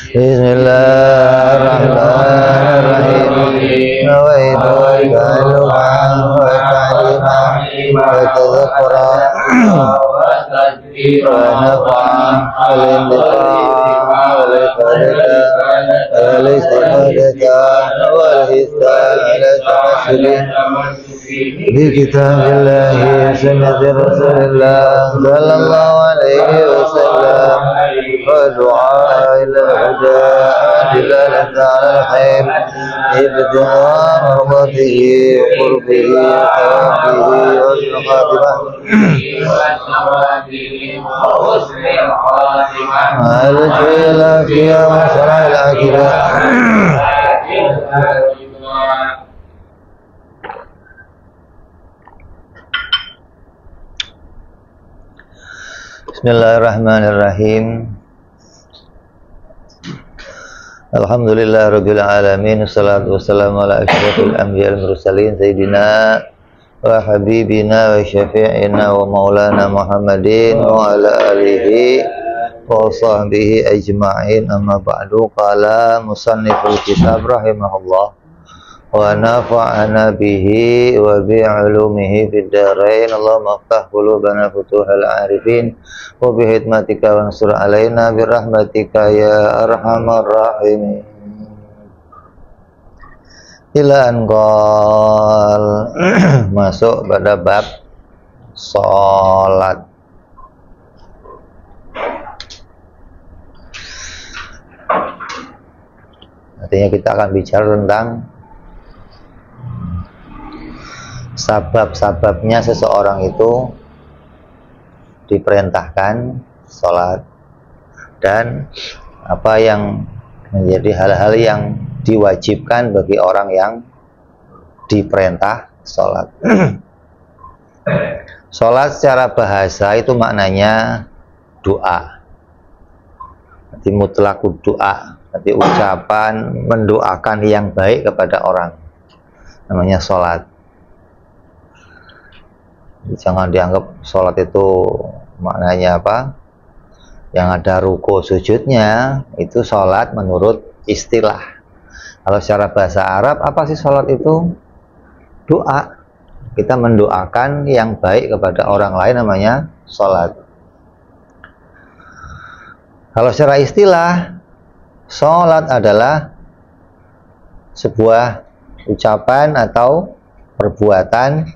Bismillahirrahmanirrahim. Nawaitu al-Qur'an wa ta'limah wa tadhakkura wa nafa'an wal-intifa'a wal-istifadata wal-histan ala tamassuli bi kitabillahi sunnati rasulillah sallallahu alaihi wasallam wa du'a ila al-huda dilalata ala al-khair ibtigha mardatihi wa qurbihi wa tawfihi wa al-khatimah al-jilafiyah wa syara'il akhirah. Bismillahirrahmanirrahim. Alhamdulillah rabbil alamin. Wassalatu wassalamu ala asyrafil anbiya'il mursalin sayyidina wa habibina wa syafi'ina wa maulana Muhammadin wa ala alihi wa sahbihi ajma'in. Amma ba'du. Qala musanniful kitab rahimahullah wa nafa'ana bihi wa bi'ulumihi fid dharain. Allahumma aftah qulubana futuhal arifin wa bihikmatika wansur alaina birahmatika ya arhamar rahimin. Ila anqal masuk pada bab salat. Artinya kita akan bicara tentang sabab-sababnya seseorang itu diperintahkan sholat dan apa yang menjadi hal-hal yang diwajibkan bagi orang yang diperintah sholat. Sholat secara bahasa itu maknanya doa, nanti mutlakul doa, nanti ucapan mendoakan yang baik kepada orang, namanya sholat. Jangan dianggap sholat itu maknanya apa? Yang ada ruku sujudnya, itu sholat menurut istilah. Kalau secara bahasa Arab, apa sih sholat itu? Doa. Kita mendoakan yang baik kepada orang lain, namanya sholat. Kalau secara istilah, sholat adalah sebuah ucapan atau perbuatan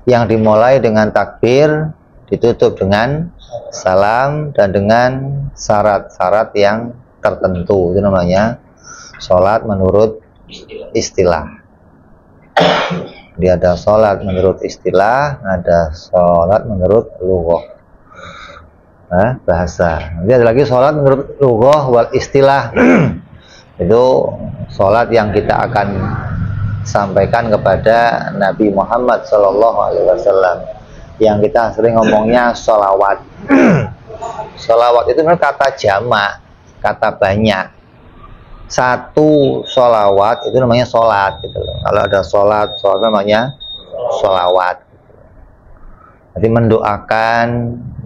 yang dimulai dengan takbir, ditutup dengan salam, dan dengan syarat-syarat yang tertentu. Itu namanya sholat menurut istilah. Jadi ada sholat menurut istilah, ada sholat menurut lughah, bahasa. Nanti ada lagi sholat menurut lughah wal istilah. Itu sholat yang kita akan sampaikan kepada Nabi Muhammad SAW, yang kita sering ngomongnya sholawat. Sholawat itu kata jamak, kata banyak. Satu sholawat itu namanya sholat gitu loh. Kalau ada sholat namanya sholawat. Jadi mendoakan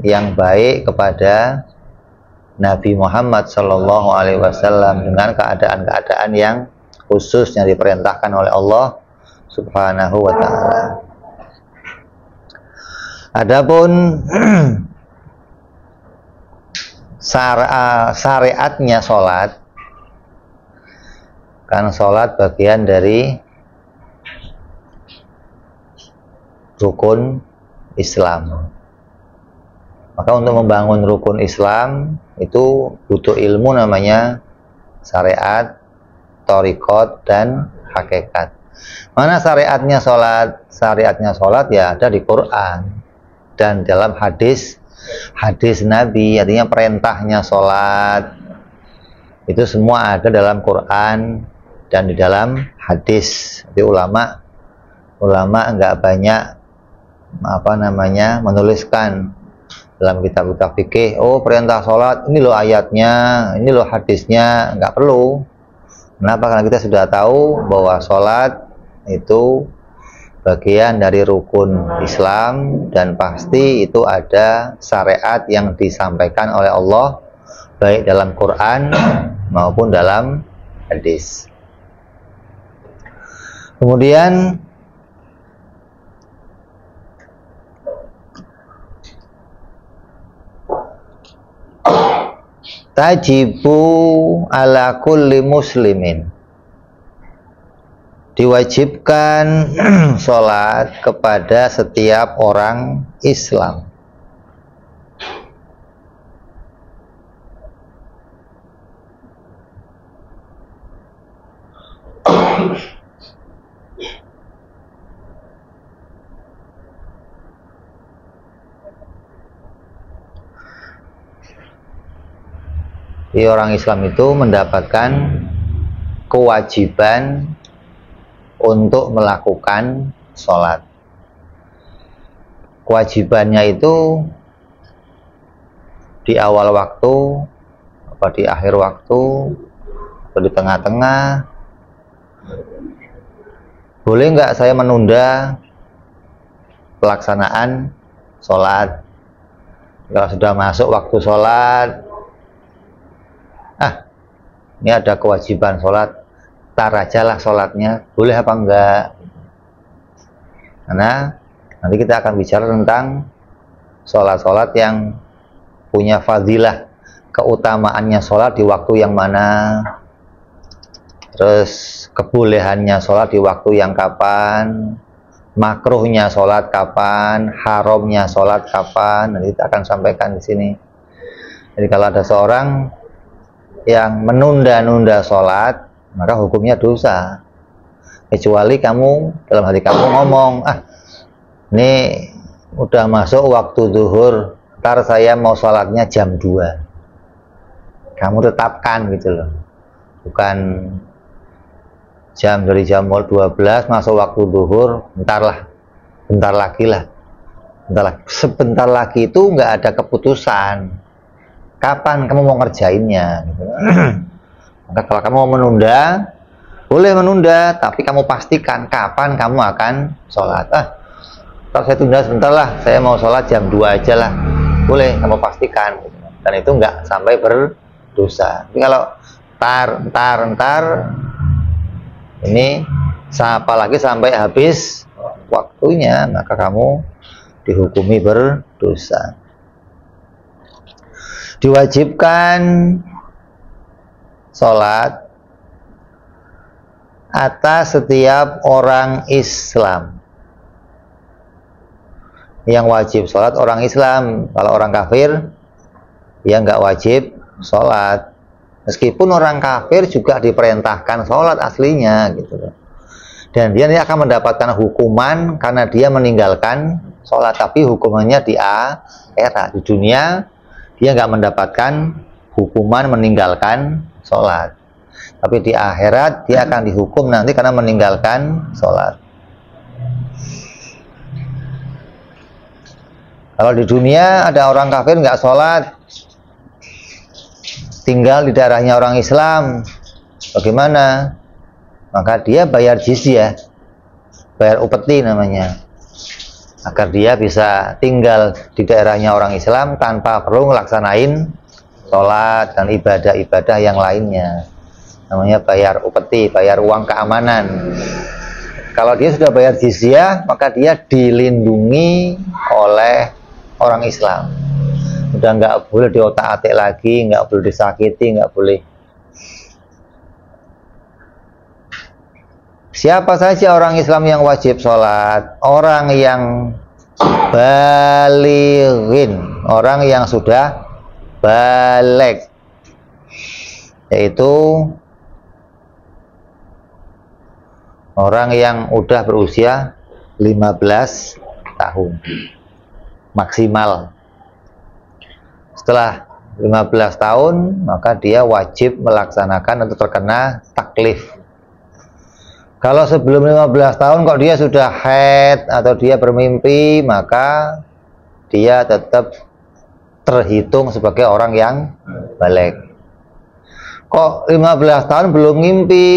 yang baik kepada Nabi Muhammad SAW dengan keadaan-keadaan yang khusus yang diperintahkan oleh Allah Subhanahu wa ta'ala. Adapun syariatnya sholat, kan sholat bagian dari rukun Islam. Maka untuk membangun rukun Islam itu butuh ilmu, namanya syariat, thariqat, dan hakikat. Mana syariatnya sholat? Syariatnya sholat ya ada di Quran dan dalam hadis Nabi, artinya perintahnya sholat itu semua ada dalam Quran dan di dalam hadis. Jadi ulama nggak banyak menuliskan dalam kitab-kitab fikih, oh perintah sholat ini loh ayatnya, ini loh hadisnya, nggak perlu. Kenapa? Karena kita sudah tahu bahwa sholat itu bagian dari rukun Islam dan pasti itu ada syariat yang disampaikan oleh Allah baik dalam Quran maupun dalam hadis. Kemudian tajibu ala kulli muslimin, diwajibkan sholat kepada setiap orang Islam. Jadi orang Islam itu mendapatkan kewajiban untuk melakukan sholat. Kewajibannya itu di awal waktu, apa di akhir waktu, atau di tengah-tengah. Boleh nggak saya menunda pelaksanaan sholat? Kalau sudah masuk waktu sholat, ini ada kewajiban sholat, tar aja lah sholatnya, boleh apa enggak? Karena nanti kita akan bicara tentang sholat-sholat yang punya fadilah, keutamaannya sholat di waktu yang mana, terus kebolehannya sholat di waktu yang kapan, makruhnya sholat kapan, haramnya sholat kapan. Nanti kita akan sampaikan di sini. Jadi kalau ada seorang yang menunda-nunda sholat, maka hukumnya dosa. Kecuali kamu dalam hati kamu ngomong, ini udah masuk waktu zuhur, ntar saya mau sholatnya jam 2. Kamu tetapkan gitu loh. Bukan dari jam 12 masuk waktu zuhur, bentar lagi lah. Sebentar lagi itu nggak ada keputusan. Kapan kamu mau ngerjainnya gitu. Maka kalau kamu mau menunda, boleh menunda, tapi kamu pastikan kapan kamu akan sholat. Kalau saya tunda sebentar lah, saya mau sholat jam 2 aja lah, boleh, kamu pastikan gitu. Dan itu nggak sampai berdosa. Tapi kalau ntar ini apalagi sampai habis waktunya, maka kamu dihukumi berdosa. Diwajibkan sholat atas setiap orang Islam. Yang wajib sholat orang Islam. Kalau orang kafir, ya nggak wajib sholat. Meskipun orang kafir juga diperintahkan sholat aslinya, gitu. Dan dia akan mendapatkan hukuman karena dia meninggalkan sholat. Tapi hukumannya di akhirat. Di dunia dia nggak mendapatkan hukuman meninggalkan sholat, tapi di akhirat dia akan dihukum nanti karena meninggalkan sholat. Kalau di dunia ada orang kafir nggak sholat, tinggal di daerahnya orang Islam, bagaimana? Maka dia bayar jizyah, bayar upeti namanya, agar dia bisa tinggal di daerahnya orang Islam tanpa perlu ngelaksanain sholat dan ibadah-ibadah yang lainnya. Namanya bayar upeti, bayar uang keamanan. Kalau dia sudah bayar jizyah, maka dia dilindungi oleh orang Islam. Udah nggak boleh diotak-atik lagi, nggak boleh disakiti, nggak boleh. Siapa saja orang Islam yang wajib sholat? Orang yang balighin, orang yang sudah baligh, yaitu orang yang udah berusia 15 tahun maksimal. Setelah 15 tahun, maka dia wajib melaksanakan atau terkena taklif. Kalau sebelum 15 tahun kok dia sudah haid atau dia bermimpi, maka dia tetap terhitung sebagai orang yang baligh. Kok 15 tahun belum ngimpi,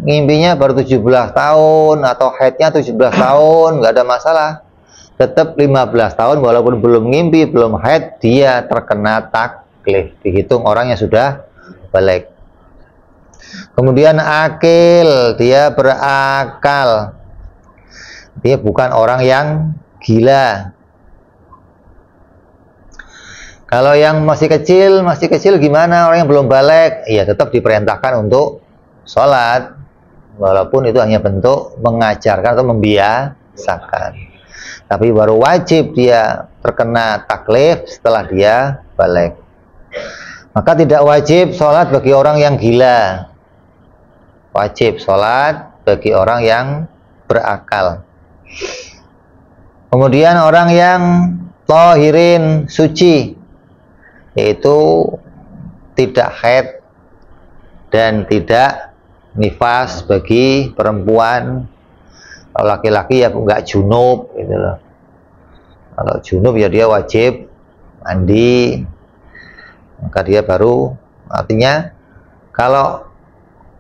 ngimpinya baru 17 tahun atau haidnya 17 tahun, nggak ada masalah. Tetap 15 tahun walaupun belum ngimpi, belum haid, dia terkena taklif, dihitung orang yang sudah balik. Kemudian akil, dia berakal, dia bukan orang yang gila. Kalau yang masih kecil gimana? Orang yang belum balik, ya tetap diperintahkan untuk sholat, walaupun itu hanya bentuk mengajarkan atau membiasakan. Tapi baru wajib dia terkena taklif setelah dia balik. Maka tidak wajib sholat bagi orang yang gila. Wajib sholat bagi orang yang berakal. Kemudian orang yang tahirin, suci, yaitu tidak haid dan tidak nifas bagi perempuan. Kalau laki-laki ya enggak junub gitu loh. Kalau junub ya dia wajib mandi, maka dia baru, artinya kalau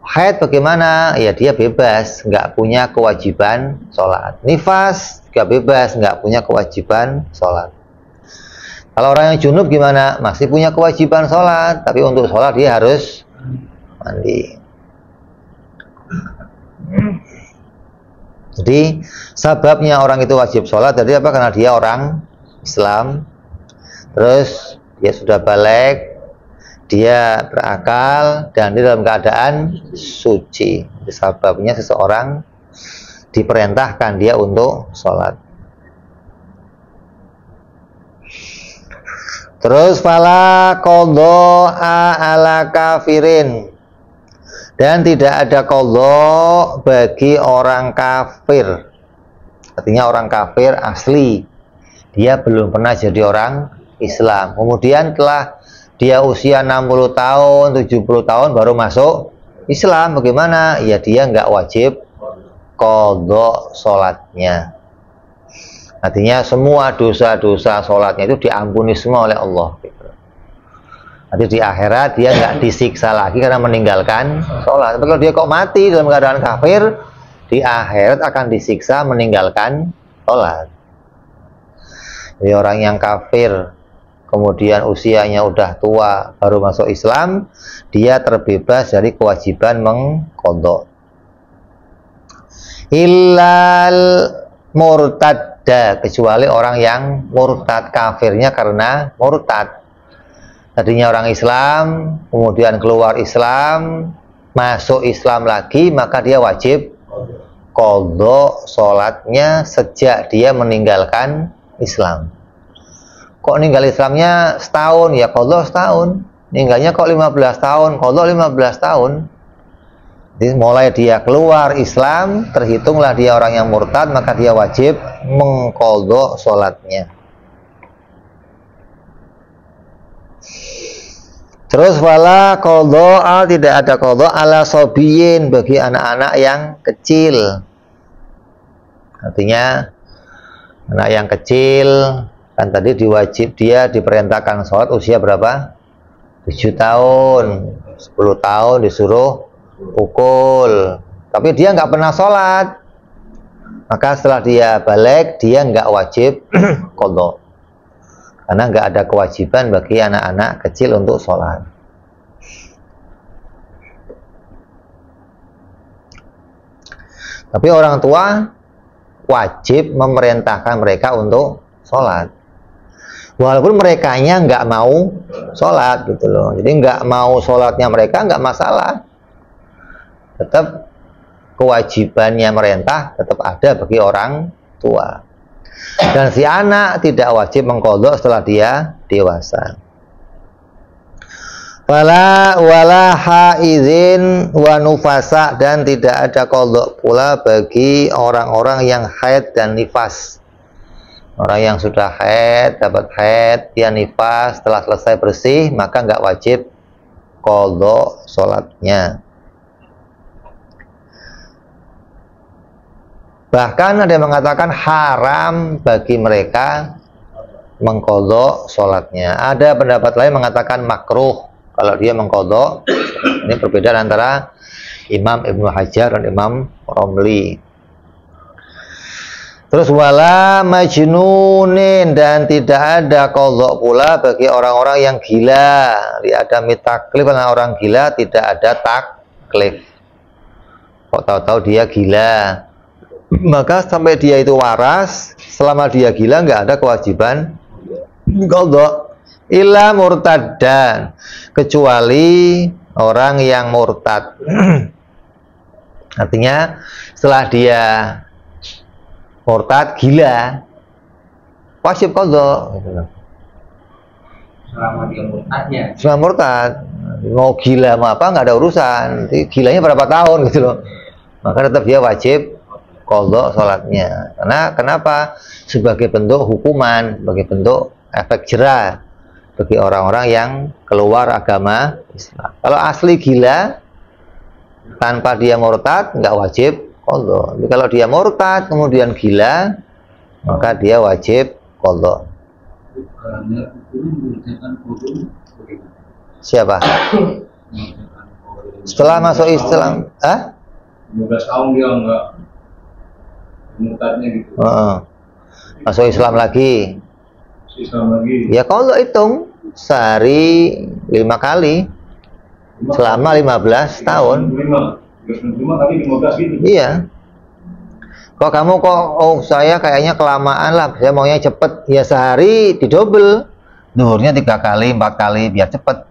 haid bagaimana? Ya dia bebas, enggak punya kewajiban sholat. Nifas juga bebas, enggak punya kewajiban sholat. Kalau orang yang junub gimana? Masih punya kewajiban sholat, tapi untuk sholat dia harus mandi. Jadi sebabnya orang itu wajib sholat, jadi apa? Karena dia orang Islam, terus dia sudah balik, dia berakal, dan dia dalam keadaan suci. Jadi sebabnya seseorang diperintahkan dia untuk sholat. Terus fala qadha'a ala kafirin, dan tidak ada qadha bagi orang kafir. Artinya orang kafir asli, dia belum pernah jadi orang Islam. Kemudian telah dia usia 60 tahun, 70 tahun baru masuk Islam. Bagaimana? Ya dia nggak wajib qadha sholatnya. Artinya semua dosa-dosa sholatnya itu diampuni semua oleh Allah. Nanti di akhirat dia nggak disiksa lagi karena meninggalkan sholat. Tapi kalau dia kok mati dalam keadaan kafir, di akhirat akan disiksa meninggalkan sholat. Jadi orang yang kafir, kemudian usianya udah tua, baru masuk Islam, dia terbebas dari kewajiban mengqadha. Illal murtad, kecuali orang yang murtad, kafirnya karena murtad. Tadinya orang Islam, kemudian keluar Islam, masuk Islam lagi, maka dia wajib qadha sholatnya sejak dia meninggalkan Islam. Kok ninggal Islamnya setahun? Ya qadha setahun. Ninggalnya kok 15 tahun? Qadha 15 tahun. Jadi mulai dia keluar Islam, terhitunglah dia orang yang murtad, maka dia wajib mengqadha sholatnya. Terus wala qadha, tidak ada qadha ala sobiyin bagi anak-anak yang kecil. Artinya anak yang kecil kan tadi dia diperintahkan sholat usia berapa? 7 tahun, 10 tahun disuruh pukul, tapi dia nggak pernah sholat, maka setelah dia balik dia nggak wajib qadha, karena nggak ada kewajiban bagi anak-anak kecil untuk sholat. Tapi orang tua wajib memerintahkan mereka untuk sholat, walaupun merekanya nggak mau sholat gitu loh. Jadi nggak mau sholatnya mereka nggak masalah, tetap kewajibannya merintah tetap ada bagi orang tua. Dan si anak tidak wajib mengqadha setelah dia dewasa. Wala haizin wa nufasa, dan tidak ada qadha pula bagi orang-orang yang haid dan nifas. Orang yang sudah haid, dapat haid, dia nifas, setelah selesai bersih, maka nggak wajib qadha sholatnya. Bahkan ada yang mengatakan haram bagi mereka mengqadha sholatnya. Ada pendapat lain mengatakan makruh kalau dia mengqadha. Ini perbedaan antara Imam Ibnu Hajar dan Imam Romli. Terus wala majnunin, dan tidak ada qadha pula bagi orang-orang yang gila. Li adami taklif, karena orang gila tidak ada taklif. Kok tahu-tahu dia gila, maka sampai dia itu waras, selama dia gila nggak ada kewajiban qadha. Illa murtaddan, kecuali orang yang murtad. Artinya setelah dia murtad gila, wajib qadha gitu loh. Selama dia murtadnya. Selama murtad, mau gila mau apa nggak ada urusan. Gilanya berapa tahun gitu loh. Maka tetap dia wajib qadha sholatnya. Karena kenapa? Sebagai bentuk hukuman, sebagai bentuk efek jerah bagi orang-orang yang keluar agama Islam. Kalau asli gila tanpa dia murtad nggak wajib qadha. Tapi kalau dia murtad kemudian gila, maka dia wajib qadha. Siapa? Setelah masuk Islam, 15 tahun dia enggak murtadnya gitu. Masuk Islam lagi. Ya kalau hitung sehari 5 kali selama 15 tahun. 5 kali 15 gitu. Iya. Kok kamu saya kayaknya kelamaan lah, saya maunya cepet. Ya sehari didobel, zuhurnya 3 kali 4 kali biar cepet,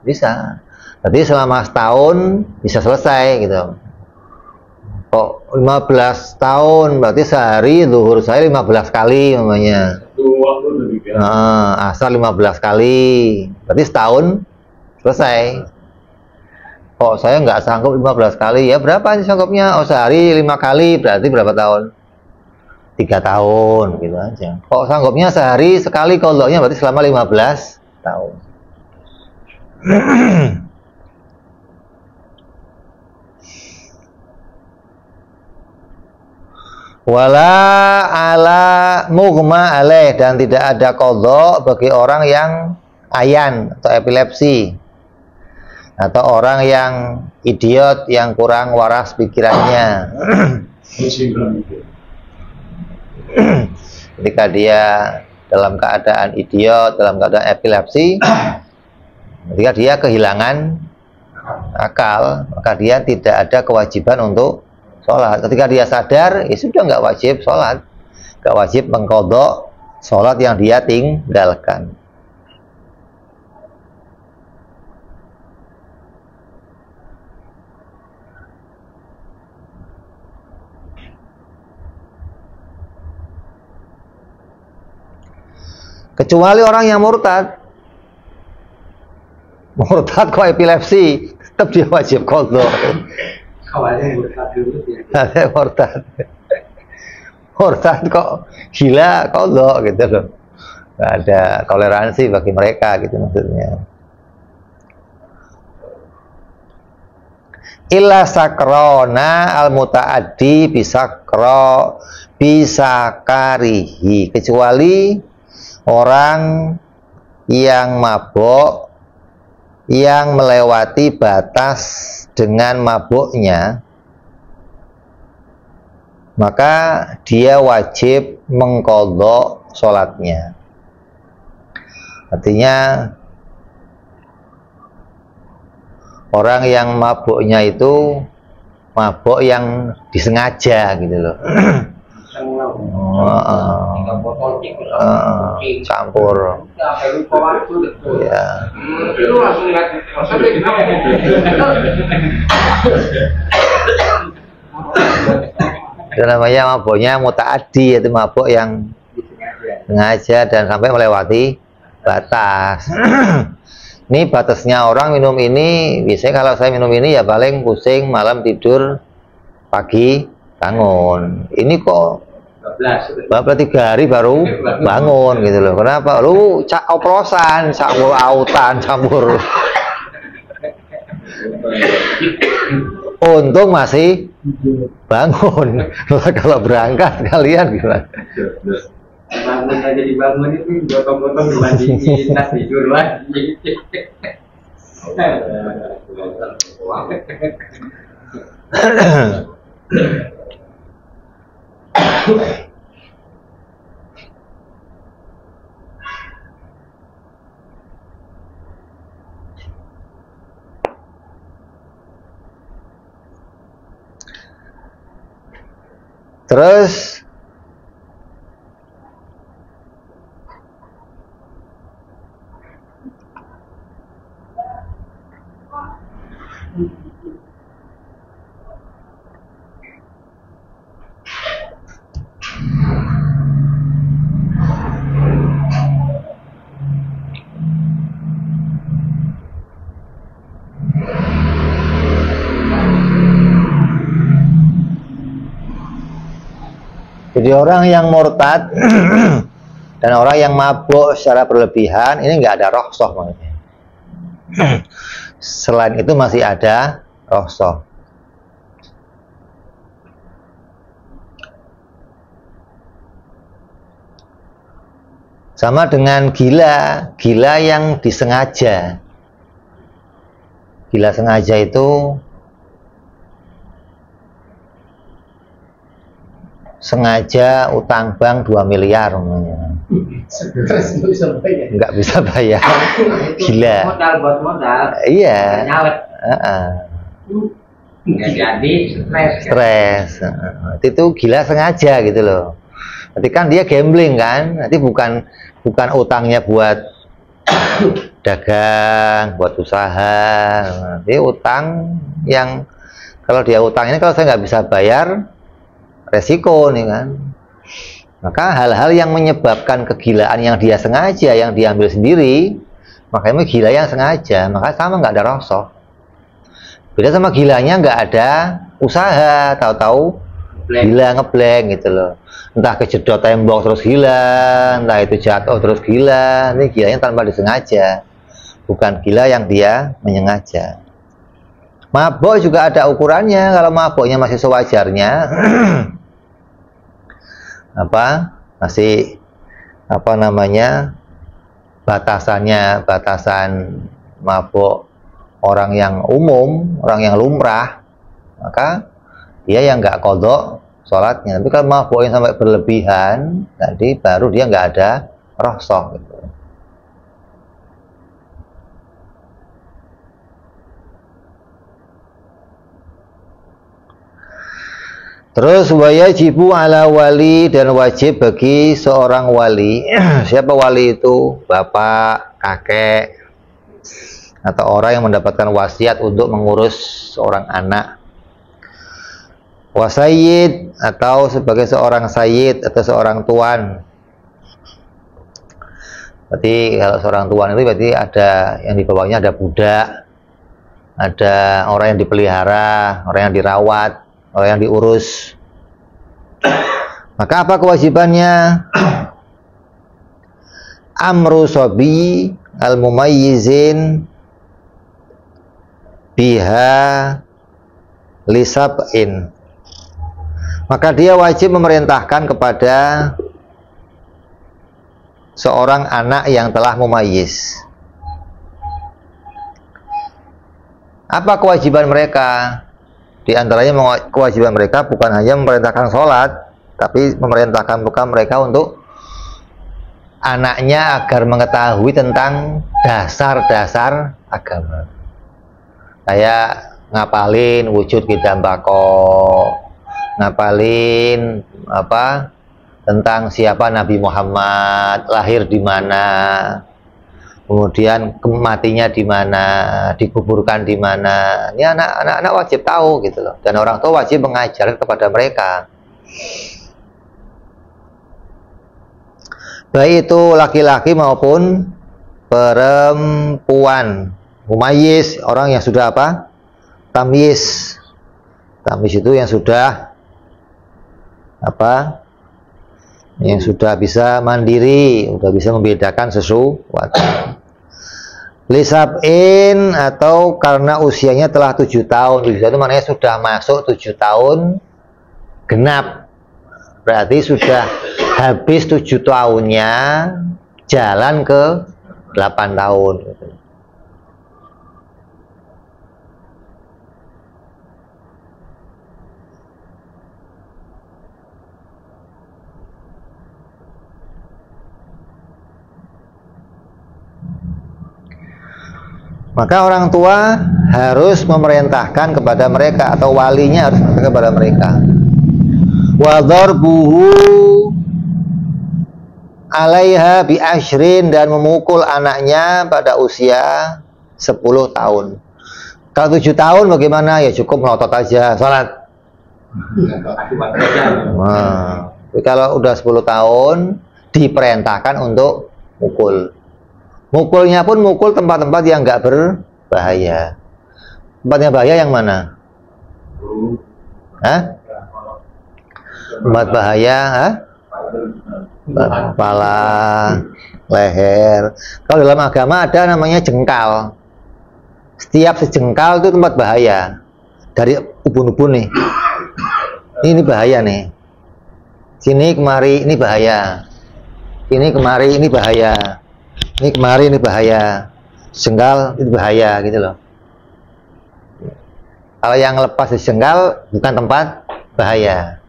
bisa. Jadi selama setahun bisa selesai gitu. Kok 15 tahun berarti sehari zuhur saya 15 kali namanya. Asar 15 kali, berarti setahun selesai. Kok saya nggak sanggup 15 kali, ya berapa sih sanggupnya? Oh sehari 5 kali, berarti berapa tahun? 3 tahun gitu aja. Kok sanggupnya sehari sekali, qadhanya berarti selama 15 tahun. Wala ala mughma alaih, dan tidak ada qadha bagi orang yang ayan atau epilepsi, atau orang yang idiot yang kurang waras pikirannya. Ketika dia dalam keadaan idiot, dalam keadaan epilepsi, ketika dia kehilangan akal, maka dia tidak ada kewajiban untuk sholat. Ketika dia sadar, ya sudah nggak wajib sholat, nggak wajib mengqadha sholat yang dia tinggalkan. Kecuali orang yang murtad. Murtad kok epilepsi, tetap dia wajib qadha. Awalnya murtad dulu ya. Murtad. Murtad kok gila qadha gitu loh. Nggak ada toleransi bagi mereka gitu maksudnya. Illa sakrona al mutaaddi bisakarihi, kecuali orang yang mabuk yang melewati batas dengan mabuknya, maka dia wajib mengqadha sholatnya. Artinya orang yang mabuknya itu mabuk yang disengaja gitu loh. Campur. Ya. Itu namanya mabuknya mutaaddi, yaitu mabuk yang sengaja dan sampai melewati batas. Ini batasnya orang minum ini, biasanya kalau saya minum ini ya paling pusing, malam tidur, pagi bangun. Ini kok bapak 3 hari baru bangun gitu loh. Kenapa? Lu oplosan, campur autan, campur. Untung masih bangun. Kalau berangkat kalian gimana? Bangun aja dibangun itu gotong-gotong dibandingin tas tidur lagi. Terus jadi orang yang murtad dan orang yang mabuk secara berlebihan ini nggak ada rohsoh maksudnya. Selain itu masih ada rohsoh. Sama dengan gila, gila yang disengaja. Gila sengaja itu sengaja utang bank 2 miliar namanya. Nggak bisa bayar. Gila. Modal buat modal. Iya. Nyawet. Nggak jadi stres. Itu gila sengaja gitu loh. Nanti kan dia gambling kan. Nanti bukan utangnya buat dagang, buat usaha. Nanti utang yang kalau dia utang ini kalau saya nggak bisa bayar, resiko nih kan. Maka hal-hal yang menyebabkan kegilaan yang dia sengaja, yang diambil sendiri, makanya gila yang sengaja, maka sama nggak ada rohsoh. Beda sama gilanya nggak ada usaha, tahu-tahu gila ngeblank gitu loh. Entah kejedot tembok terus gila, entah itu jatuh terus gila. Ini gilanya tanpa disengaja, bukan gila yang dia menyengaja. Mabuk juga ada ukurannya. Kalau mabuknya masih sewajarnya, masih batasan mabuk orang yang umum, orang yang lumrah, maka dia yang nggak qadha sholatnya. Tapi kalau mabuknya sampai berlebihan, tadi baru dia nggak ada rohsoh gitu. Terus wajibu ala wali, dan wajib bagi seorang wali. Siapa wali itu? Bapak, kakek, atau orang yang mendapatkan wasiat untuk mengurus seorang anak. Wasayyid, atau sebagai seorang sayyid atau seorang tuan. Berarti kalau seorang tuan itu berarti ada yang di bawahnya, ada budak, ada orang yang dipelihara, orang yang dirawat, orang yang diurus. Maka apa kewajibannya? Amru sobi al-mumayyizin biha lisab'in. Maka dia wajib memerintahkan kepada seorang anak yang telah mumayyiz. Apa kewajiban mereka? Di antaranya kewajiban mereka bukan hanya memerintahkan sholat, tapi memerintahkan mereka untuk anaknya agar mengetahui tentang dasar-dasar agama. Kayak ngapalin wujud qidam baqo, ngapalin tentang siapa Nabi Muhammad, lahir di mana, kemudian matinya di mana, dikuburkan di mana. Ini anak-anak wajib tahu gitu loh. Dan orang tua wajib mengajar kepada mereka. Baik itu laki-laki maupun perempuan. Mumayyiz, orang yang sudah apa? Tamyiz. Tamyiz itu yang sudah apa? Yang sudah bisa mandiri, sudah bisa membedakan sesuatu. Lisab'in, atau karena usianya telah 7 tahun. 7 tahun itu maknanya sudah masuk 7 tahun genap. Berarti sudah habis 7 tahunnya, jalan ke 8 tahun. Maka orang tua harus memerintahkan kepada mereka, atau walinya harus memerintahkan kepada mereka wa darbuhu alaiha bi ashrin, dan memukul anaknya pada usia 10 tahun. Kalau 7 tahun bagaimana? Ya cukup melotot aja, sholat. Nah, kalau udah 10 tahun diperintahkan untuk mukul. Mukulnya pun mukul tempat-tempat yang nggak berbahaya. Tempatnya bahaya yang mana? Hah? Tempat bahaya, hah? Kepala, leher. Kalau dalam agama ada namanya jengkal. Setiap sejengkal itu tempat bahaya. Dari ubun-ubun nih. Ini bahaya nih. Sini kemari ini bahaya. Ini kemari ini bahaya. Ini kemari ini bahaya. Jengkal itu bahaya gitu loh. Kalau yang lepas di jengkal bukan tempat bahaya.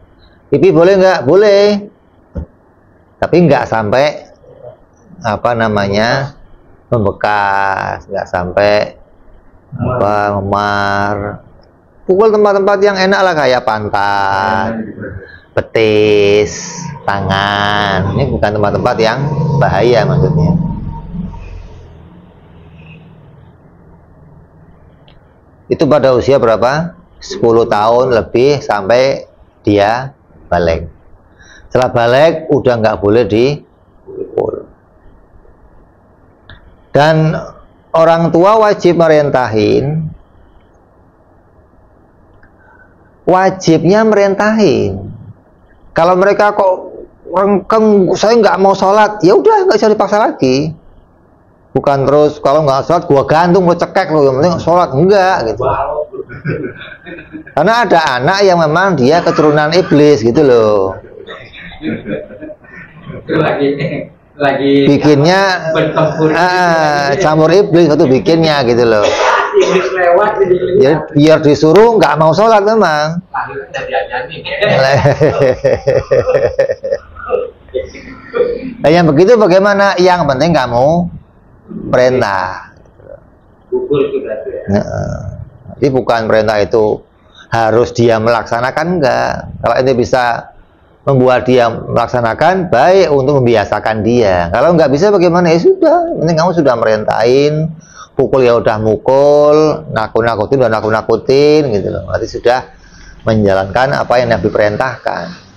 Pipi boleh nggak? Boleh. Tapi nggak sampai apa namanya membekas, nggak sampai apa memar. Pukul tempat-tempat yang enak lah, kayak pantat, betis, tangan. Ini bukan tempat-tempat yang bahaya maksudnya. Itu pada usia berapa? 10 tahun lebih sampai dia balik. Setelah balik udah nggak boleh dipukul. Dan orang tua wajib merentahin. Wajibnya merentahin. Kalau mereka kok rengkeng, saya nggak mau sholat, ya udah nggak usah dipaksa lagi. Bukan terus kalau nggak sholat gua gantung, gua cekek loh, yang penting sholat, enggak gitu. Karena ada anak yang memang dia keturunan iblis gitu loh. lagi bikinnya campur iblis waktu bikinnya gitu loh. Iblis lewat jadi biar disuruh nggak mau sholat memang. Nah, yang begitu bagaimana? Yang penting kamu perintah. Jadi bukan perintah itu harus dia melaksanakan, enggak. Kalau ini bisa membuat dia melaksanakan, baik untuk membiasakan dia. Kalau nggak bisa bagaimana? Ya sudah, penting kamu sudah merintahin, pukul ya udah mukul, nakut-nakutin udah nakut-nakutin gitu loh. Berarti sudah menjalankan apa yang Nabi perintahkan.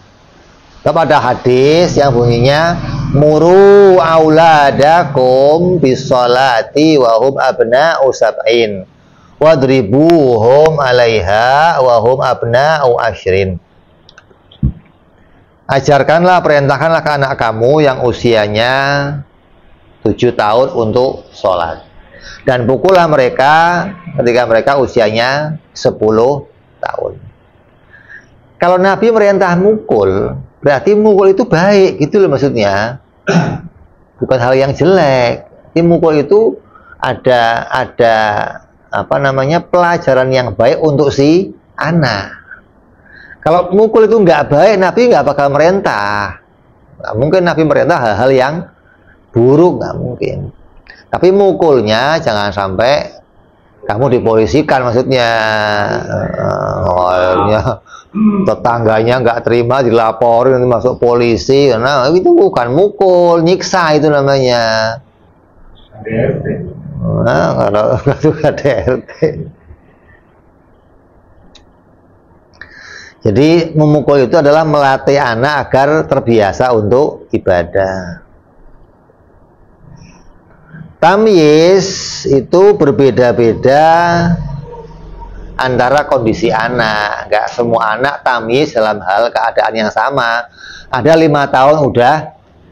Kepada hadis yang bunyinya muru auladakum bisolati wa hum abna'u sab'in wadribuhum 'alaiha wa hum abna'u ashrin. Ajarkanlah, perintahkanlah ke anak kamu yang usianya 7 tahun untuk sholat. Dan pukullah mereka ketika mereka usianya 10 tahun. Kalau Nabi merintah mukul, berarti mukul itu baik, gitu loh maksudnya. Bukan hal yang jelek. Jadi mukul itu ada apa namanya, pelajaran yang baik untuk si anak. Kalau mukul itu nggak baik, Nabi nggak bakal merintah. Nggak mungkin Nabi merintah hal-hal yang buruk, nggak mungkin. Tapi mukulnya jangan sampai kamu dipolisikan, maksudnya. Tetangganya nggak terima, dilaporin, nanti masuk polisi. Karena itu bukan mukul, nyiksa itu namanya. Nah, kalau itu KDRT. Jadi memukul itu adalah melatih anak agar terbiasa untuk ibadah. Tamyiz itu berbeda-beda antara kondisi anak. Nggak semua anak tamyiz dalam hal keadaan yang sama. Ada 5 tahun udah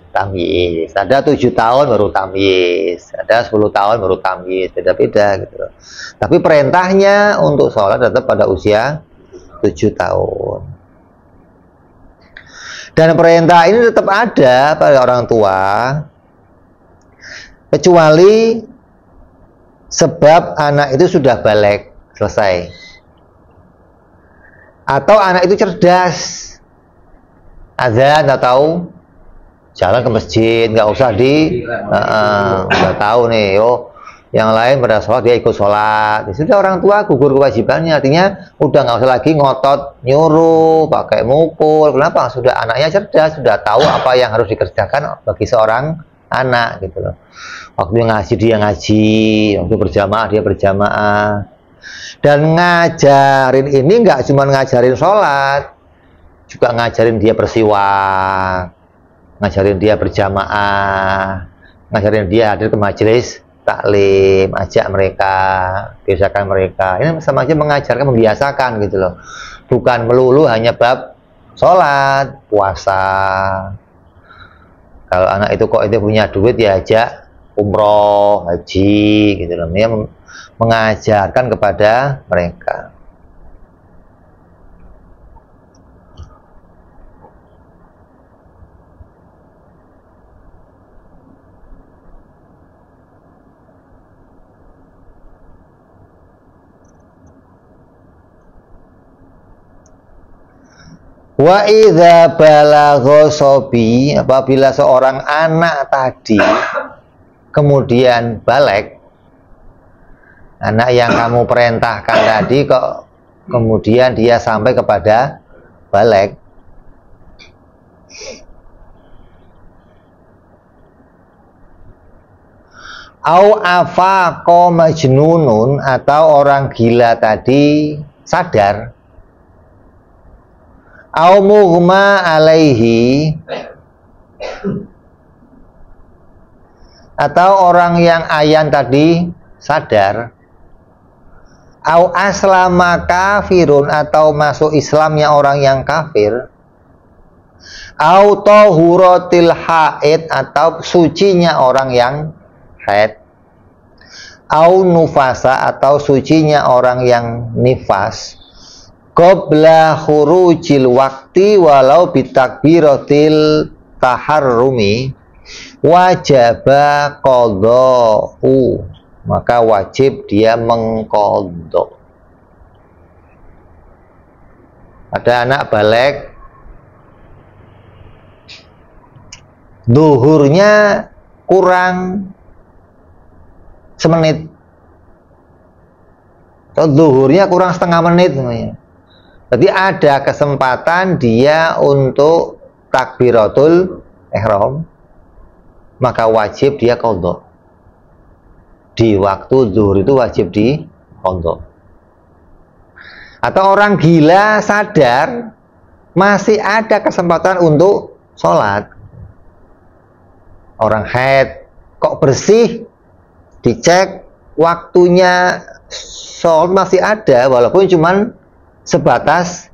tamyiz, ada 7 tahun baru tamyiz, ada 10 tahun baru tamyiz, beda-beda gitu. Tapi perintahnya untuk sholat tetap pada usia 7 tahun. Dan perintah ini tetap ada pada orang tua, kecuali sebab anak itu sudah balik, selesai. Atau anak itu cerdas, azan nggak tahu, jalan ke masjid, nggak usah nggak tahu nih, yang lain pada sholat dia ikut sholat. Ya sudah, orang tua gugur kewajibannya, artinya udah nggak usah lagi ngotot nyuruh pakai mukul. Kenapa? Sudah anaknya cerdas, sudah tahu apa yang harus dikerjakan bagi seorang anak gitu loh. Waktu ngaji dia ngaji, waktu berjamaah dia berjamaah. Dan ngajarin ini nggak cuma ngajarin sholat, juga ngajarin dia bersiwak, ngajarin dia berjamaah, ngajarin dia hadir ke majelis taklim, ajak mereka, biasakan mereka. Ini sama aja mengajarkan, membiasakan gitu loh. Bukan melulu hanya bab sholat, puasa. Kalau anak itu kok itu punya duit ya ajak umroh, haji gitu loh. Dia mengajarkan kepada mereka. Wa idza balagha sobi, apabila seorang anak tadi kemudian balik, anak yang kamu perintahkan tadi kok kemudian dia sampai kepada balik, au afaqa majnunun, atau orang gila tadi sadar, au mughma alaihi, atau orang yang ayan tadi sadar, au aslama kafirun, atau masuk Islamnya orang yang kafir, au tahuratil haid, atau sucinya orang yang haid, au nufasa, atau sucinya orang yang nifas, qabla khurujil wakti walau bitakbiratil taharrumi, wajaba qada'u, maka wajib dia mengqadha. Ada anak balik, zuhurnya kurang semenit, atau zuhurnya kurang setengah menit namanya. Jadi ada kesempatan dia untuk takbiratul ihram, maka wajib dia qadha. Di waktu zuhur itu wajib di qadha. Atau orang gila sadar masih ada kesempatan untuk sholat. Orang haid kok bersih, dicek waktunya sholat masih ada, walaupun cuman sebatas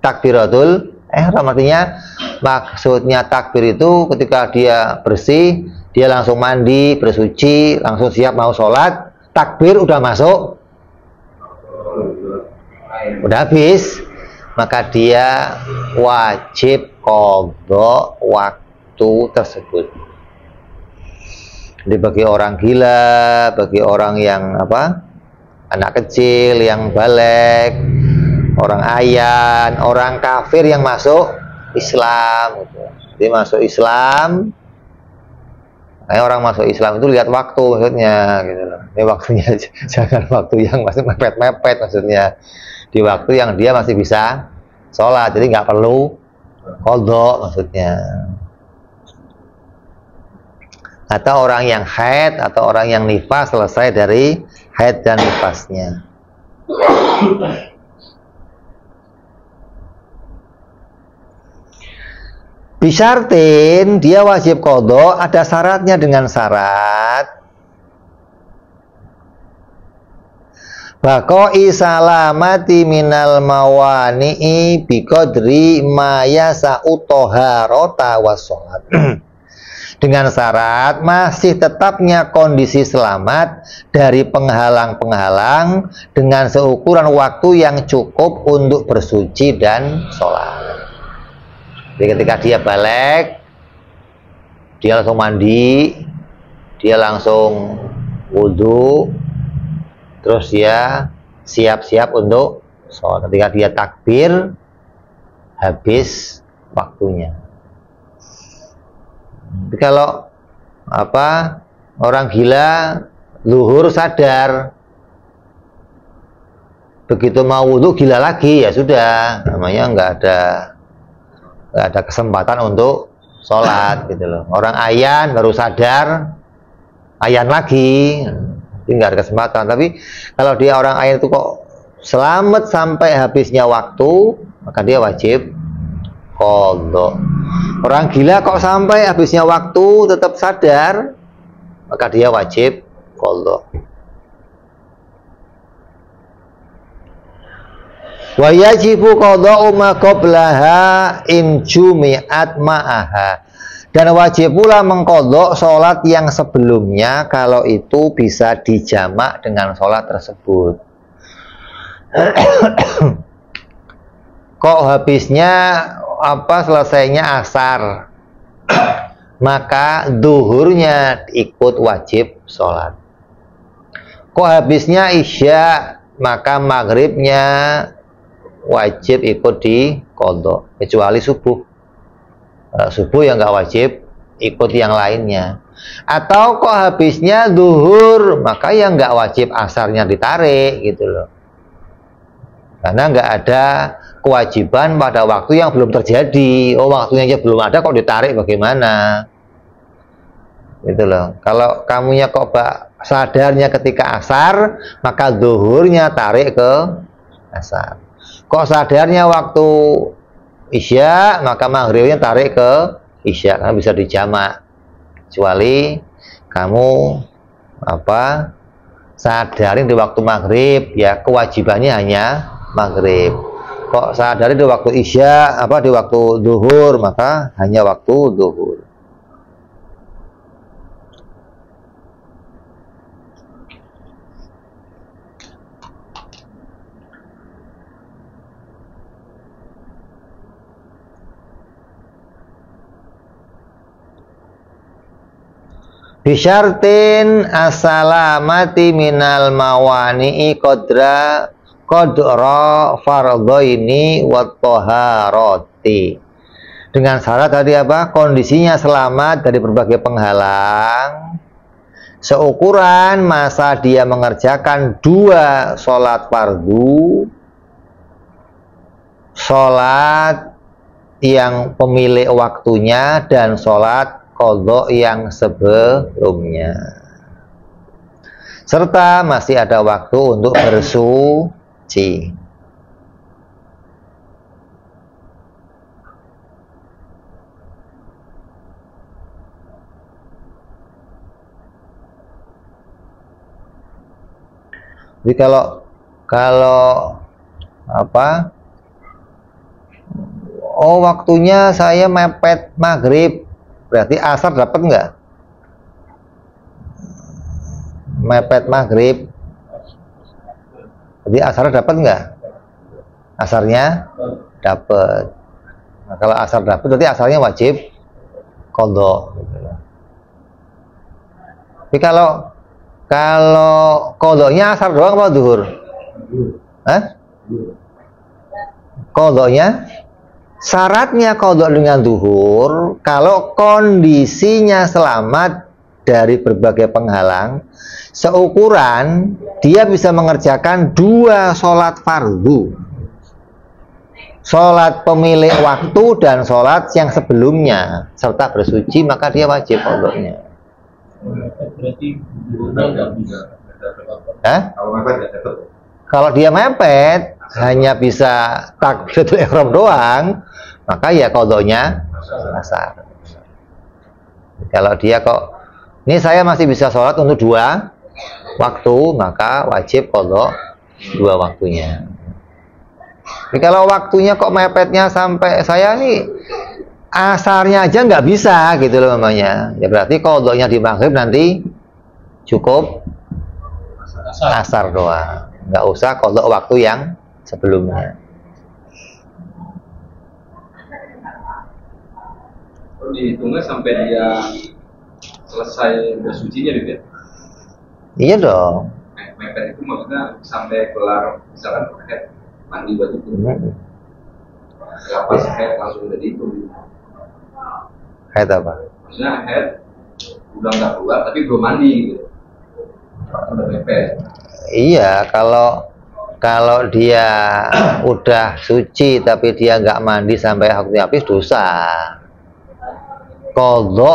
takbiratul ihram. Artinya maksudnya takbir itu ketika dia bersih, dia langsung mandi, bersuci, langsung siap mau sholat, takbir udah masuk, udah habis, maka dia wajib qadha waktu tersebut. Jadi bagi orang gila, bagi orang yang anak kecil yang balik, orang ayan, orang kafir yang masuk Islam gitu. Jadi masuk Islam, orang masuk Islam itu lihat waktu maksudnya gitu loh. Ini waktunya jangan waktu yang masih mepet-mepet, maksudnya di waktu yang dia masih bisa sholat, jadi nggak perlu qadha maksudnya. Atau orang yang haid atau orang yang nifas selesai dari haid dan nifasnya. Bisyartin, dia wajib qadha, ada syaratnya, dengan syarat baqai salamati minal mawani'i biqadri ma yasa'u taharata wassalat. Dengan syarat masih tetapnya kondisi selamat dari penghalang-penghalang dengan seukuran waktu yang cukup untuk bersuci dan sholat. Jadi ketika dia balik, dia langsung mandi, dia langsung wudhu, terus dia siap-siap untuk sholat. Ketika dia takbir, habis waktunya. Tapi kalau orang gila zuhur sadar, begitu mau wudhu gila lagi, ya sudah, namanya nggak ada kesempatan untuk sholat gitu loh. Orang ayan baru sadar, ayan lagi, nggak ada kesempatan. Tapi kalau dia orang ayan itu kok selamat sampai habisnya waktu, maka dia wajib qadha. Orang gila kok sampai habisnya waktu tetap sadar, maka dia wajib qadha. Wa yajibu qadha'u ma qablaha in jumi'at ma'aha. Dan wajib pula mengqadha salat yang sebelumnya kalau itu bisa dijamak dengan salat tersebut. Kok habisnya selesainya asar, maka duhurnya ikut wajib sholat. Kok habisnya isya, maka maghribnya wajib ikut di qadha, kecuali subuh. Subuh yang nggak wajib ikut yang lainnya. Atau kok habisnya duhur, maka yang nggak wajib asarnya ditarik gitu loh. Karena nggak ada kewajiban pada waktu yang belum terjadi. Oh, waktunya aja belum ada kok ditarik, bagaimana? Gitu loh. Kalau kamunya kok sadarnya ketika asar, maka zuhurnya tarik ke asar. Kok sadarnya waktu isya, maka maghribnya tarik ke isya, karena bisa dijamak. Kecuali kamu sadarin di waktu maghrib, ya kewajibannya hanya maghrib. Kok sadari di waktu isya, di waktu duhur, maka hanya waktu duhur. Bisyartin as-salamati minal mawani'i qadra fardhaini wat thaharati. Dengan syarat tadi kondisinya selamat dari berbagai penghalang, seukuran masa dia mengerjakan 2 sholat fardu, sholat yang pemilik waktunya, dan sholat qadha yang sebelumnya, serta masih ada waktu untuk bersuci. Jadi kalau waktunya saya mepet maghrib, berarti asar dapat nggak? Mepet maghrib, jadi asar dapat nggak? Asarnya dapat. Nah, kalau asar dapat, berarti asarnya wajib qadha. Tapi kalau qadhanya asar doang apa zuhur? Qadhanya, syaratnya qadha dengan zuhur kalau kondisinya selamat dari berbagai penghalang, seukuran dia bisa mengerjakan 2 sholat fardu, sholat pemilik waktu dan sholat yang sebelumnya, serta bersuci, maka dia wajib qadhanya. Kalau dia mepet hanya bisa takbiratul ihram doang, maka ya qadhanya asar. Kalau dia ini saya masih bisa sholat untuk 2 waktu, maka wajib qadha 2 waktunya. Tapi kalau waktunya kok mepetnya sampai saya asarnya aja nggak bisa gitu loh namanya, ya berarti qadhanya di maghrib nanti cukup asar doang, nggak usah qadha waktu yang sebelumnya. Dihitungnya sampai dia selesai bersucinya gitu ya? Iya dong. Mepet itu maksudnya sampai kelar, misalkan head mandi baju itu. Pas head langsung udah dihitung. Head apa? Maksudnya head udah nggak keluar tapi belum mandi gitu. udah mepet. Iya, kalau dia udah suci tapi dia nggak mandi sampai waktu habis, dosa. Qadha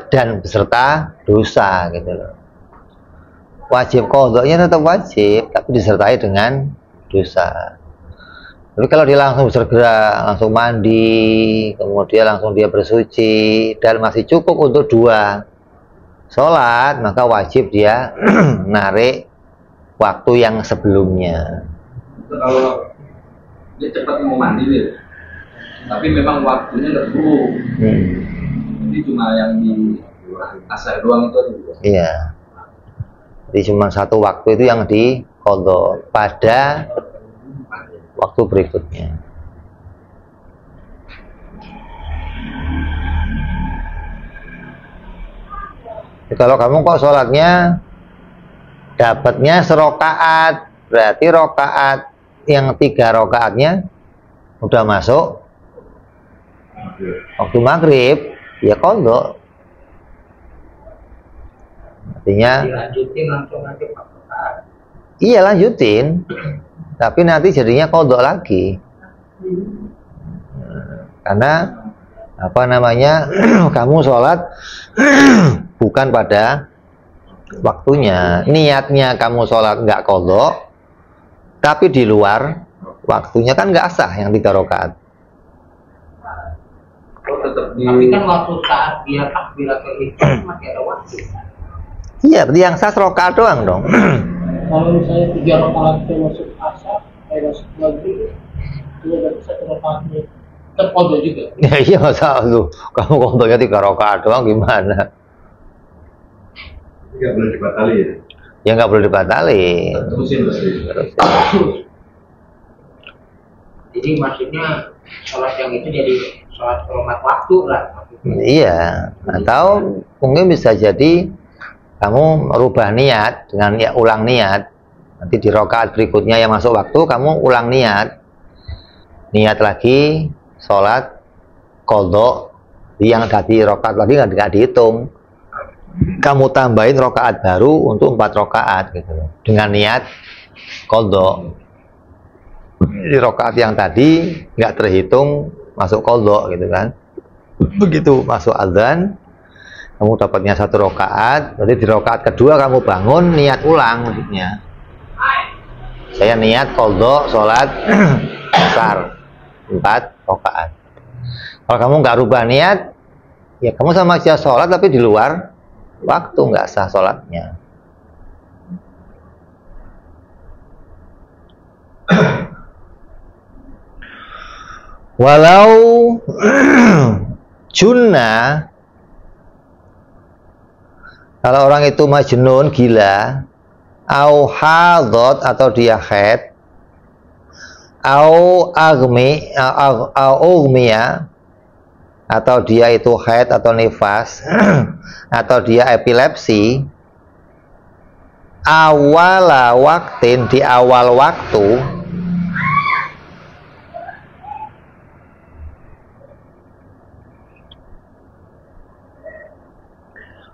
dan beserta dosa gitu loh. Wajib qadhanya tetap wajib, tapi disertai dengan dosa. Tapi kalau dia langsung segera, langsung mandi, kemudian langsung dia bersuci dan masih cukup untuk 2 sholat, maka wajib dia narik waktu yang sebelumnya. Itu kalau dia cepat mau mandi nih, tapi memang waktunya nggak dulu. Jadi cuma yang di asar doang itu aja. Iya. Jadi cuma 1 waktu itu yang di qadha pada waktu berikutnya. Kalau kamu kok sholatnya dapatnya serokaat, berarti rokaat yang 3 rokaatnya udah masuk waktu maghrib, ya qadha. Artinya dilanjutin langsung nanti Pak. iya lanjutin, tapi nanti jadinya qadha lagi. Karena apa namanya, kamu sholat bukan pada waktunya. Niatnya kamu sholat nggak qadha, tapi di luar waktunya kan nggak sah yang 3 rakaat. Oh, tetap di. Tapi kan waktu saat dia takbiratul ihram masih ada waktu. Iya, berarti yang sah rakaat doang dong. Kalau misalnya 3 rakaat masuk asar, masuk maghrib, itu berarti 1 rakaatnya terqadha juga. Ya iya, masa lu kamu qadhanya 3 rakaat doang gimana? Nggak boleh dibatali ya? Ya nggak perlu dibatali. Terusin. Jadi maksudnya sholat yang itu jadi sholat hormat waktu lah. Iya, atau mungkin bisa jadi kamu merubah niat dengan ya, ulang niat. Nanti di rakaat berikutnya yang masuk waktu kamu ulang niat lagi sholat qadha yang tadi rakaat lagi nggak dihitung, kamu tambahin rakaat baru untuk 4 rakaat gitu loh, dengan niat qadha. Di rakaat yang tadi nggak terhitung masuk qadha gitu kan. Begitu masuk azan kamu dapatnya 1 rakaat, berarti di rakaat kedua kamu bangun niat ulang maksudnya. Saya niat qadha sholat asar 4 rakaat. Kalau kamu nggak rubah niat, ya kamu sama aja sholat tapi di luar waktu, nggak sah sholatnya. Walau junnah, kalau orang itu majnun, gila, au hadot atau dia haid, au ugmiya atau dia itu haid atau nifas atau dia epilepsi, awala waktin, di awal waktu,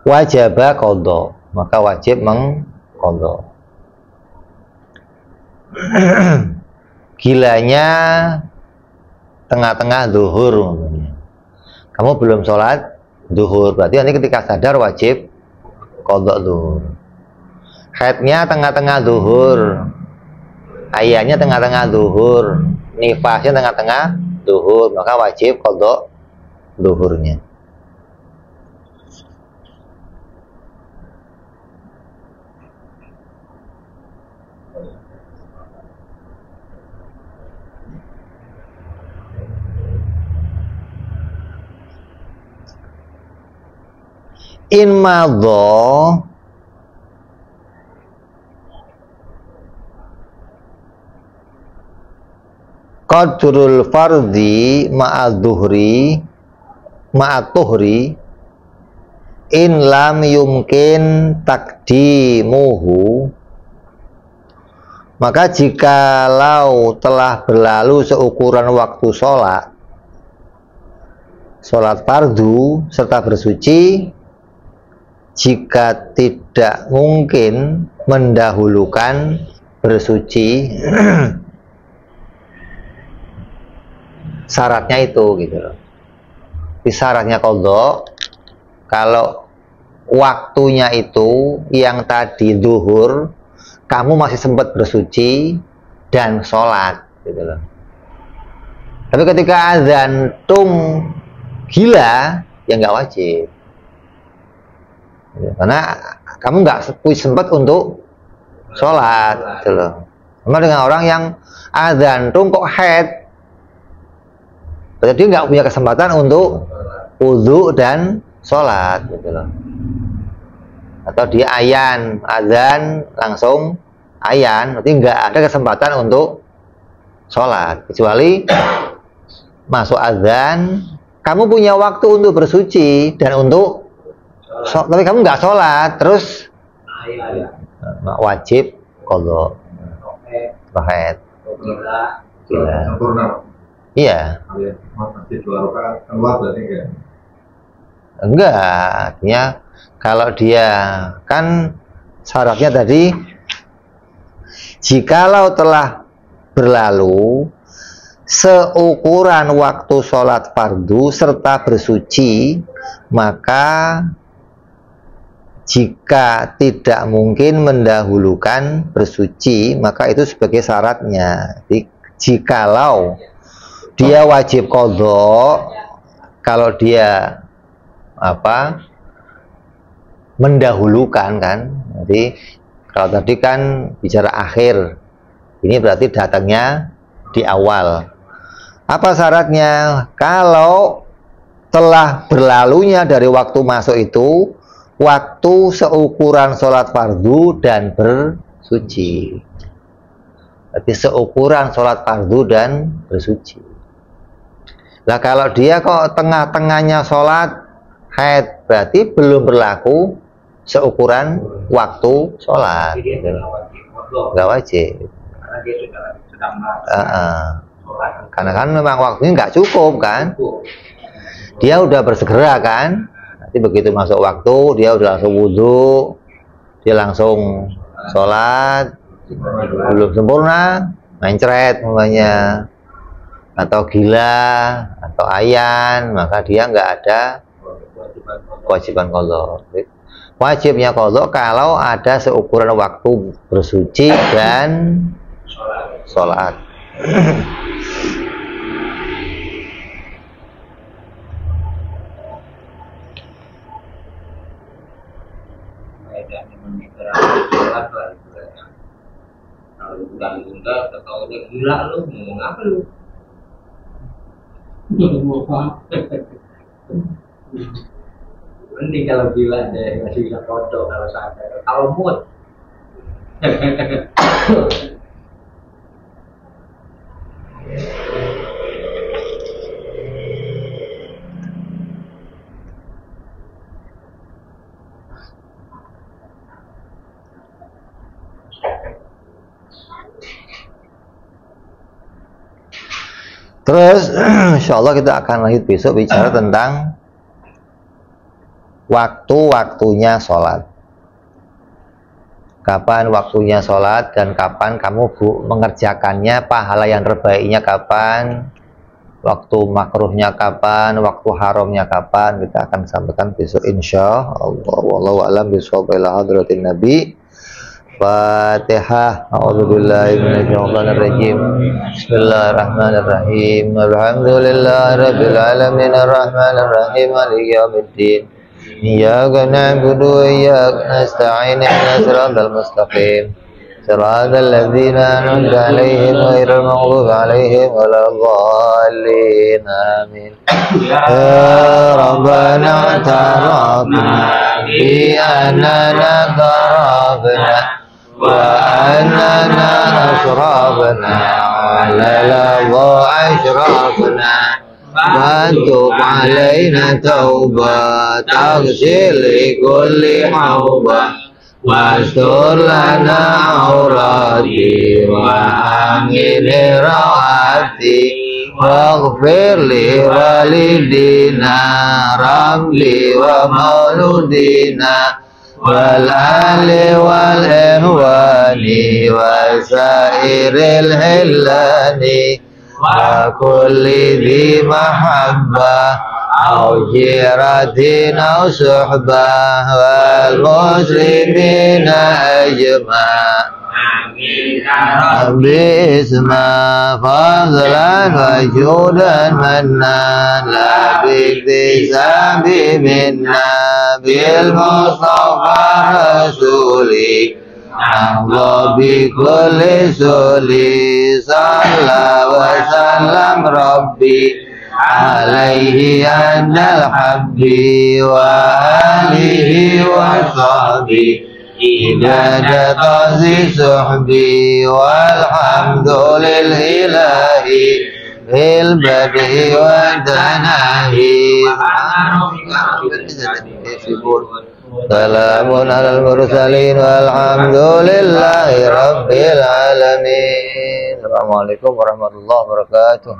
wajaba qadha, maka wajib mengqadha. Gilanya tengah-tengah zuhur, kamu belum sholat zuhur, berarti nanti ketika sadar wajib qadha zuhur. Haidnya tengah-tengah zuhur, ayahnya tengah-tengah zuhur, nifasnya tengah-tengah zuhur, maka wajib qadha zuhurnya. In madha qadrul fardhi ma'adzuhri ma'atuhri in lam yumkin takdimuhu, maka jikalau telah berlalu seukuran waktu sholat fardu serta bersuci, jika tidak mungkin mendahulukan bersuci syaratnya itu gitu loh. Di syaratnya qadha kalau waktunya itu yang tadi zuhur kamu masih sempat bersuci dan sholat gitu loh. Tapi ketika azan tung gila ya nggak wajib, karena kamu nggak sempat untuk sholat gitu loh. Sama dengan orang yang azan tung kok haid, berarti dia nggak punya kesempatan untuk wudu dan sholat gitu loh. Atau dia ayan, azan langsung ayan, berarti nggak ada kesempatan untuk sholat. Kecuali masuk azan, kamu punya waktu untuk bersuci dan untuk tapi kamu nggak sholat, terus wajib qadha. Haid. Gila. Iya. Masih 2 rakaat keluar berarti enggak? Enggak, artinya kalau dia kan syaratnya tadi jikalau telah berlalu seukuran waktu sholat fardu serta bersuci, maka jika tidak mungkin mendahulukan bersuci, maka itu sebagai syaratnya. Jadi, jikalau dia wajib qadha kalau dia mendahulukan kan. Jadi kalau tadi kan bicara akhir, ini berarti datangnya di awal. Apa syaratnya? Kalau telah berlalunya dari waktu masuk itu waktu seukuran sholat fardu dan bersuci. Berarti seukuran sholat fardu dan bersuci. Nah kalau dia kok tengah-tengahnya sholat haid, berarti belum berlaku seukuran waktu sholat. Nggak wajib. Karena dia sedang sholat. Karena kan memang waktunya nggak cukup kan. Dia udah bersegera kan. Nanti begitu masuk waktu, dia udah langsung wudhu, dia langsung sholat, belum sempurna, mencret namanya, atau gila, atau ayan, maka dia nggak ada kewajiban qadha. Wajibnya qadha kalau ada seukuran waktu bersuci dan sholat. Kalau undang-undang atau udah gila lu ngomong apa lu? Mending kalau gila deh masih bisa foto kalau sadar. Kalau mood Terus insya Allah kita akan lanjut besok bicara tentang waktu-waktunya sholat. Kapan waktunya sholat dan kapan kamu mengerjakannya, pahala yang terbaiknya kapan, waktu makruhnya kapan, waktu haramnya kapan, kita akan sampaikan besok insya Allah. Wallahu a'lam bishawab. Ila hadratin Nabi. Fatihah. A'udzubillahi minasyaitonir rajim. Bismillahirrahmanirrahim. Alhamdulillahirabbil alamin arrahmanir rahim maliki yaumiddin. Iyyaka na'budu wa iyyaka nasta'in ihdinas siratal mustaqim. Siratal ladzina an'amta 'alaihim ghairil maghdubi 'alaihim waladdallin. Amin. Ya Rabbana ta'arrafna bi annana qarabna وأننا أشرفنا على لظى أشرفنا فاتب علينا توبة تغسل لكل حوبة واستر لنا عوراتي وأمن روعاتي واغفر لوالدينا ربي ومولودينا والآل والإخوان وسائر الهلان وكل ذي محبة أو جيرة أو صحبة والمسلمين أجمع باسمه فضلا وجودا منا لا باكتساب منا بالمصطفى رسولي نحظى بكل سولي صلى وسلم ربي عليه عند الحب وآله وصحبه إبادة ذي صحبي والحمد لله في البدء والتناهي سلام على المرسلين والحمد لله رب العالمين. Assalamualaikum warahmatullahi wabarakatuh.